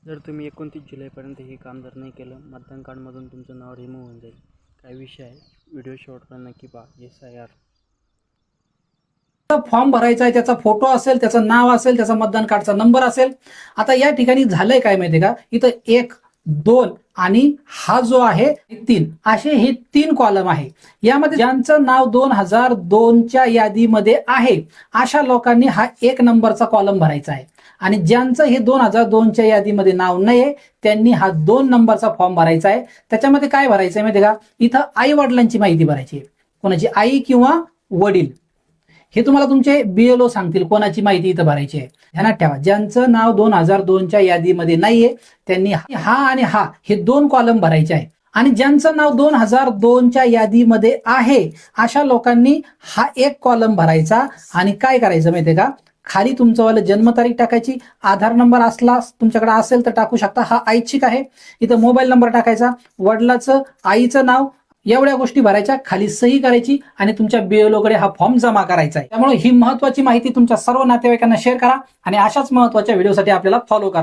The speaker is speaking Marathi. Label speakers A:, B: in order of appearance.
A: जर तुम्ही 29 जुलैपर्यंत हे काम जर नाही केलं, मतदान कार्डमधून तुमचं नाव रिमूव्ह होऊन जाईल. काय विषय आहे, व्हिडिओ शेवटपर्यंत नक्की पहा. SIR
B: फॉर्म भरायचा आहे, त्याचा फोटो असेल, त्याचं नाव असेल, त्याचा मतदान कार्डचा नंबर असेल. आता या ठिकाणी झालंय काय माहितीये का, इथं 1, 2 आणि हा जो आहे 3, असे हे 3 कॉलम आहे. यामध्ये ज्यांचं नाव 2002च्या यादीमध्ये आहे अशा लोकांनी हा 1 नंबरचा कॉलम भरायचा आहे, आणि ज्यांचं हे 2002च्या यादीमध्ये नाव नाहीये त्यांनी हा 2 नंबरचा फॉर्म भरायचा आहे. त्याच्यामध्ये काय भरायचं आहे माहितीये का, इथं आई वडिलांची माहिती भरायची आहे. कोणाची आई किंवा वडील हे तुम्हाला तुमचे BLO सांगतील कोणाची माहिती इथं भरायची आहे. ध्यानात ठेवा, ज्यांचं नाव 2002च्या यादीमध्ये नाहीये त्यांनी हा आणि हा हे 2 कॉलम भरायचे आहे, आणि ज्यांचं नाव 2002च्या यादीमध्ये आहे अशा लोकांनी हा 1 कॉलम भरायचा. आणि काय करायचं माहितीये का, खाली तुमचं वाला जन्मतारीख टाकायची, आधार नंबर असला तुमच्याकडे असेल तर टाकू शकता, हा ऐच्छिक आहे. इथं मोबाईल नंबर टाकायचा, वडिलाचं आईचं नाव, एवढ्या गोष्टी भरायच्या, खाली सही करायची आणि तुमच्या BLO कडे हा फॉर्म जमा करायचा आहे. त्यामुळे ही महत्वाची माहिती तुमच्या सर्व नातेवाईकांना शेअर करा आणि अशाच महत्वाच्या व्हिडिओसाठी आपल्याला फॉलो करा.